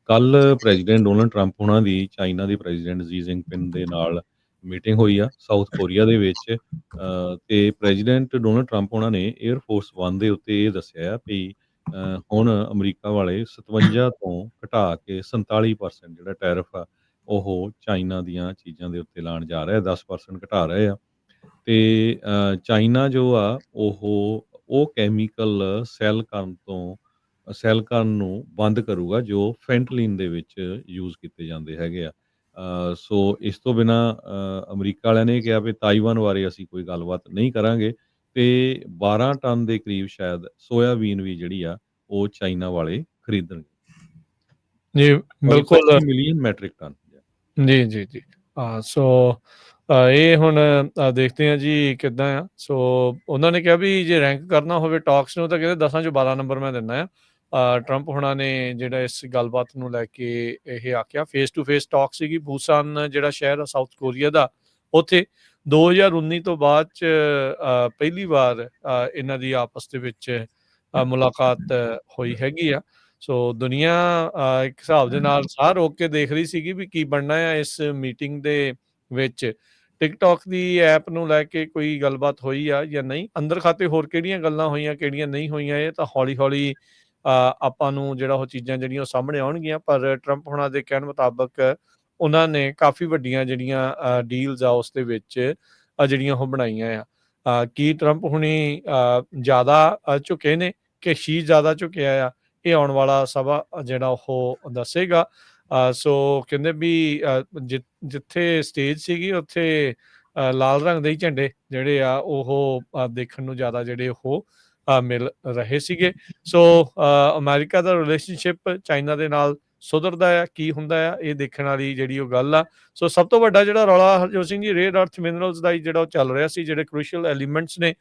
ਕੱਲ president Donald Trump ਹੋਣਾ ਦੀ China ਦੇ ਪ੍ਰੈਜ਼ੀਡੈਂਟ ਸ਼ੀ ਜਿਨਪਿੰਗ ਦੇ ਨਾਲ ਮੀਟਿੰਗ ਹੋਈ ਆ ਸਾਊਥ ਕੋਰੀਆ ਦੇ ਵਿੱਚ। ਤੇ ਪ੍ਰੈਜ਼ੀਡੈਂਟ ਡੋਨਲਡ ਟਰੰਪ ਹੋਣਾ ਨੇ 에ਅਰ ਫੋਰਸ 1 ਦੇ ਉੱਤੇ ਇਹ ਦੱਸਿਆ ਆ ਵੀ ਹੁਣ ਅਮਰੀਕਾ ਵਾਲੇ 57 ਤੋਂ ਘਟਾ ਕੇ 47% ਜਿਹੜਾ ਟੈਰਿਫ ਆ ਉਹ ਚਾਈਨਾ ਦੀਆਂ ਚੀਜ਼ਾਂ ਦੇ ਉੱਤੇ ਲਾਉਣ ਜਾ ਰਿਹਾ 10% ਘਟਾ ਰਹੇ ਆ। ਤੇ ਚਾਈਨਾ ਜੋ ਆ ਉਹ ਕੈਮੀਕਲ ਸੈੱਲ ਕਰਨ ਨੂੰ ਬੰਦ ਕਰੂਗਾ ਜੋ ਫੈਂਟਲਿਨ ਦੇ ਵਿੱਚ ਯੂਜ਼ ਕੀਤੇ ਜਾਂਦੇ ਹੈਗੇ ਆ। ਸੋ ਇਸ ਤੋਂ ਬਿਨਾਂ ਅਮਰੀਕਾ ਵਾਲਿਆਂ ਨੇ ਕਿਹਾ ਵੀ ਤਾਈਵਾਨ ਬਾਰੇ ਅਸੀਂ ਕੋਈ ਗੱਲਬਾਤ ਨਹੀਂ ਕਰਾਂਗੇ ਤੇ 12 ਟਨ ਦੇ ਕਰੀਬ ਸ਼ਾਇਦ ਸੋਇਆਬੀਨ ਵੀ ਜਿਹੜੀ ਆ ਉਹ ਚਾਈਨਾ ਵਾਲੇ ਖਰੀਦਣਗੇ। ਜੀ ਸੌਰੀ ਬਿਲਕੁਲ 25 ਮਿਲੀਅਨ ਮੈਟ੍ਰਿਕ ਟਨ। ਜੀ ਜੀ ਜੀ ਸੋ ਇਹ ਹੁਣ ਦੇਖਦੇ ਹਾਂ ਜੀ ਕਿੱਦਾਂ ਆ। ਸੋ ਉਹਨਾਂ ਨੇ ਕਿਹਾ ਵੀ ਜੇ ਰੈਂਕ ਕਰਨਾ ਹੋਵੇ ਟਾਕਸ ਨੂੰ ਤਾਂ ਕਹਿੰਦੇ 10 ਚੋਂ 12 ਨੰਬਰ ਮੈਂ ਦਿੰਦਾ ਆ। ਟਰੰਪ ਹੋਣਾ ਨੇ ਜਿਹੜਾ ਇਸ ਗੱਲਬਾਤ ਨੂੰ ਲੈ ਕੇ ਇਹ ਆਖਿਆ। ਫੇਸ ਟੂ ਫੇਸ ਟਾਕ ਸੀਗੀ ਬੂਸਾਨ ਜਿਹੜਾ ਸ਼ਹਿਰ ਆ ਸਾਊਥ ਕੋਰੀਆ ਦਾ, ਉੱਥੇ 2019 ਤੋਂ ਬਾਅਦ ਚ ਪਹਿਲੀ ਵਾਰ ਇਹਨਾਂ ਦੀ ਆਪਸ ਦੇ ਵਿੱਚ ਮੁਲਾਕਾਤ ਹੋਈ ਹੈਗੀ ਆ। ਸੋ ਦੁਨੀਆ ਇੱਕ ਹਿਸਾਬ ਦੇ ਨਾਲ ਸਾਹ ਰੋਕ ਕੇ ਦੇਖ ਰਹੀ ਸੀਗੀ ਵੀ ਕੀ ਬਣਨਾ ਆ ਇਸ ਮੀਟਿੰਗ ਦੇ ਵਿੱਚ। ਟਿਕਟੋਕ ਦੀ ਐਪ ਨੂੰ ਲੈ ਕੇ ਕੋਈ ਗੱਲਬਾਤ ਹੋਈ ਆ ਜਾਂ ਨਹੀਂ, ਅੰਦਰ ਖਾਤੇ ਹੋਰ ਕਿਹੜੀਆਂ ਗੱਲਾਂ ਹੋਈਆਂ ਕਿਹੜੀਆਂ ਨਹੀਂ ਹੋਈਆਂ, ਇਹ ਤਾਂ ਹੌਲੀ ਹੌਲੀ ਆਪਾਂ ਨੂੰ ਜਿਹੜਾ ਉਹ ਚੀਜ਼ਾਂ ਜਿਹੜੀਆਂ ਉਹ ਸਾਹਮਣੇ ਆਉਣਗੀਆਂ। ਪਰ ਟਰੰਪ ਹੋਣਾ ਦੇ ਕਹਿਣ ਮੁਤਾਬਕ ਉਹਨਾਂ ਨੇ ਕਾਫੀ ਵੱਡੀਆਂ ਜਿਹੜੀਆਂ ਡੀਲਸ ਆ ਉਸ ਦੇ ਵਿੱਚ ਜਿਹੜੀਆਂ ਉਹ ਬਣਾਈਆਂ ਆ। ਕੀ ਟਰੰਪ ਹੁਣੀ ਜ਼ਿਆਦਾ ਝੁਕੇ ਨੇ ਕਿ ਸ਼ੀ ਜ਼ਿਆਦਾ ਝੁਕਿਆ ਆ, ਇਹ ਆਉਣ ਵਾਲਾ ਸਭਾ ਜਿਹੜਾ ਉਹ ਦੱਸੇਗਾ। ਸੋ ਕਹਿੰਦੇ ਵੀ ਜਿੱਥੇ ਸਟੇਜ ਸੀਗੀ ਉੱਥੇ ਲਾਲ ਰੰਗ ਦੇ ਹੀ ਝੰਡੇ ਜਿਹੜੇ ਆ ਉਹ ਦੇਖਣ ਨੂੰ ਜ਼ਿਆਦਾ ਜਿਹੜੇ ਉਹ ਮਿਲ ਰਹੇ ਸੀਗੇ। ਸੋ ਅਮਰੀਕਾ ਦਾ ਰਿਲੇਸ਼ਨਸ਼ਿਪ ਚਾਈਨਾ ਦੇ ਨਾਲ ਸੁਧਰਦਾ ਆ, ਕੀ ਹੁੰਦਾ ਆ, ਇਹ ਦੇਖਣ ਵਾਲੀ ਜਿਹੜੀ ਉਹ ਗੱਲ ਆ। ਸੋ ਸਭ ਤੋਂ ਵੱਡਾ ਜਿਹੜਾ ਰੌਲਾ ਹਰਜੋਤ ਸਿੰਘ ਜੀ ਰੇਅਰ ਅਰਥ ਮਿਨਰਲਸ ਦਾ ਜਿਹੜਾ ਉਹ ਚੱਲ ਰਿਹਾ ਸੀ, ਜਿਹੜੇ ਕ੍ਰੂਸ਼ੀਅਲ ਐਲੀਮੈਂਟਸ ਨੇ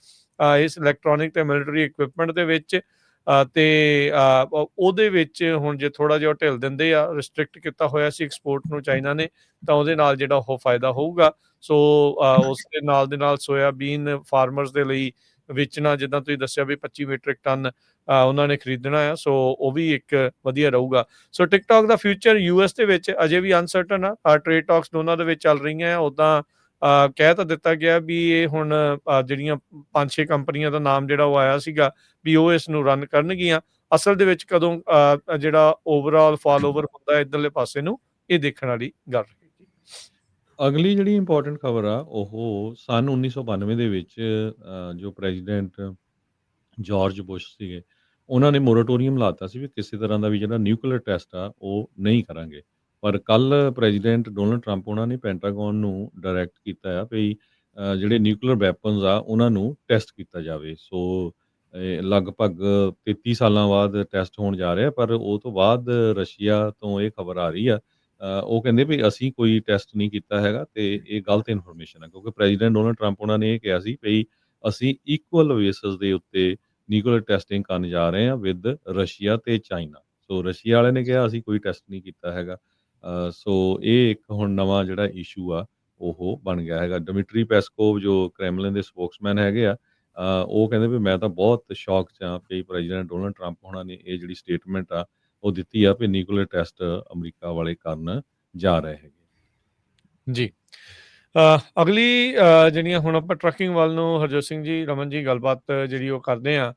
ਇਸ ਇਲੈਕਟ੍ਰੋਨਿਕ ਤੇ ਮਿਲਟਰੀ ਇਕਵਿਪਮੈਂਟ ਦੇ ਵਿੱਚ। ਤੇ ਉਹਦੇ ਵਿੱਚ ਹੁਣ ਜੇ ਥੋੜਾ ਜਿਹਾ ਢਿੱਲ ਦਿੰਦੇ ਆ, ਰਿਸਟ੍ਰਿਕਟ ਕੀਤਾ ਹੋਇਆ ਸੀ ਐਕਸਪੋਰਟ ਨੂੰ ਚਾਈਨਾ ਨੇ, ਤਾਂ ਉਹਦੇ ਨਾਲ ਜਿਹੜਾ ਉਹ ਫਾਇਦਾ ਹੋਊਗਾ। ਸੋ ਉਸ ਦੇ ਨਾਲ ਸੋਇਆਬੀਨ ਫਾਰਮਰਸ ਦੇ ਲਈ ਵੇਚਣਾ, ਜਿੱਦਾਂ ਤੁਸੀਂ ਦੱਸਿਆ ਵੀ 25 ਮੀਟ੍ਰਿਕ ਟਨ ਉਹਨਾਂ ਨੇ ਖਰੀਦਣਾ ਆ। ਸੋ ਉਹ ਵੀ ਇੱਕ ਵਧੀਆ ਰਹੂਗਾ। ਸੋ ਟਿਕਟੋਕ ਦਾ ਫਿਊਚਰ US ਦੇ ਵਿੱਚ ਅਜੇ ਵੀ ਅਨਸਰਟਨ ਆ। ਟ੍ਰੇਡ ਟਾਕਸ ਦੋਨਾਂ ਦੇ ਵਿੱਚ ਚੱਲ ਰਹੀਆਂ ਆ। ਉੱਦਾਂ ਕਹਿ ਤਾਂ ਦਿੱਤਾ ਗਿਆ ਵੀ ਇਹ ਹੁਣ ਜਿਹੜੀਆਂ 5-6 ਕੰਪਨੀਆਂ ਦਾ ਨਾਮ ਜਿਹੜਾ ਉਹ ਆਇਆ ਸੀਗਾ ਵੀ ਉਹ ਇਸ ਨੂੰ ਰਨ ਕਰਨਗੀਆਂ। ਅਸਲ ਦੇ ਵਿੱਚ ਕਦੋਂ ਜਿਹੜਾ ਓਵਰਆਲ ਫਾਲ ਓਵਰ ਹੁੰਦਾ ਇੱਧਰਲੇ ਪਾਸੇ ਨੂੰ, ਇਹ ਦੇਖਣ ਵਾਲੀ ਗੱਲ ਰਹੇਗੀ। ਅਗਲੀ ਜਿਹੜੀ ਇੰਪੋਰਟੈਂਟ ਖਬਰ ਆ ਉਹ ਸੰਨ 1992 ਦੇ ਵਿੱਚ ਜੋ ਪ੍ਰੈਜ਼ੀਡੈਂਟ ਜਾਰਜ ਬੁਸ਼ ਸੀਗੇ, ਉਹਨਾਂ ਨੇ ਮੋਰਾਟੋਰੀਅਮ ਲਾਤਾ ਸੀ ਵੀ ਕਿਸੇ ਤਰ੍ਹਾਂ ਦਾ ਵੀ ਜਿਹੜਾ ਨਿਊਕਲੀਅਰ ਟੈਸਟ ਆ ਉਹ ਨਹੀਂ ਕਰਾਂਗੇ। ਪਰ ਕੱਲ ਪ੍ਰੈਜ਼ੀਡੈਂਟ ਡੋਨਲਡ ਟਰੰਪ ਉਹਨਾਂ ਨੇ ਪੈਂਟਾਗਨ ਨੂੰ ਡਾਇਰੈਕਟ ਕੀਤਾ ਆ ਵੀ ਜਿਹੜੇ ਨਿਊਕਲੀਅਰ ਵੈਪਨਸ ਆ ਉਹਨਾਂ ਨੂੰ ਟੈਸਟ ਕੀਤਾ ਜਾਵੇ। ਸੋ ਲਗਭਗ 33 ਸਾਲਾਂ ਬਾਅਦ ਟੈਸਟ ਹੋਣ ਜਾ ਰਿਹਾ, ਪਰ ਉਹ ਤੋਂ ਬਾਅਦ ਰਸ਼ੀਆ ਤੋਂ ਇਹ ਖਬਰ ਆ ਰਹੀ ਆ। ਉਹ ਕਹਿੰਦੇ ਵੀ ਅਸੀਂ ਕੋਈ ਟੈਸਟ ਨਹੀਂ ਕੀਤਾ ਹੈਗਾ ਤੇ ਇਹ ਗਲਤ ਇਨਫੋਰਮੇਸ਼ਨ ਹੈ, ਕਿਉਂਕਿ ਪ੍ਰੈਜ਼ੀਡੈਂਟ ਡੋਨਲਡ ਟਰੰਪ ਉਹਨਾਂ ਨੇ ਇਹ ਕਿਹਾ ਸੀ ਵੀ ਅਸੀਂ ਇਕੁਅਲ ਬੇਸਿਸ ਦੇ ਉੱਤੇ ਨਿਊਕਲੀਅਰ ਟੈਸਟਿੰਗ ਕਰਨ ਜਾ ਰਹੇ ਹਾਂ ਵਿਦ ਰਸ਼ੀਆ ਤੇ ਚਾਈਨਾ। ਸੋ ਰਸ਼ੀਆ ਵਾਲਿਆਂ ਨੇ ਕਿਹਾ ਅਸੀਂ ਕੋਈ ਟੈਸਟ ਨਹੀਂ ਕੀਤਾ ਹੈਗਾ। ਸੋ ਇਹ ਇੱਕ ਹੁਣ ਨਵਾਂ ਜਿਹੜਾ ਇਸ਼ੂ ਆ ਉਹ ਬਣ ਗਿਆ ਹੈਗਾ। ਡਿਮਿਟਰੀ ਪੈਸਕੋਵ ਜੋ ਕ੍ਰੈਮਲਿਨ ਦੇ ਸਪੋਕਸਮੈਨ ਹੈਗੇ ਆ, ਉਹ ਕਹਿੰਦੇ ਵੀ ਮੈਂ ਤਾਂ ਬਹੁਤ ਸ਼ੌਕ 'ਚ ਹਾਂ ਕਿ ਪ੍ਰੈਜ਼ੀਡੈਂਟ ਡੋਨਲਡ ਟਰੰਪ ਹੋਣਾ ਨੇ ਇਹ ਜਿਹੜੀ ਸਟੇਟਮੈਂਟ ਆ ਉਹ ਦਿੱਤੀ ਆ ਵੀ ਨਿਊਕਲੀਅਰ ਟੈਸਟ ਅਮਰੀਕਾ ਵਾਲੇ ਕਰਨ ਜਾ ਰਹੇ ਹੈਗੇ। ਜੀ ਅਗਲੀ ਜਿਹੜੀਆਂ ਹੁਣ ਆਪਾਂ ਟਰੱਕਿੰਗ ਵੱਲ ਨੂੰ ਹਰਜੋਤ ਸਿੰਘ ਜੀ, ਰਮਨ ਜੀ ਗੱਲਬਾਤ ਜਿਹੜੀ ਉਹ ਕਰਦੇ ਆ।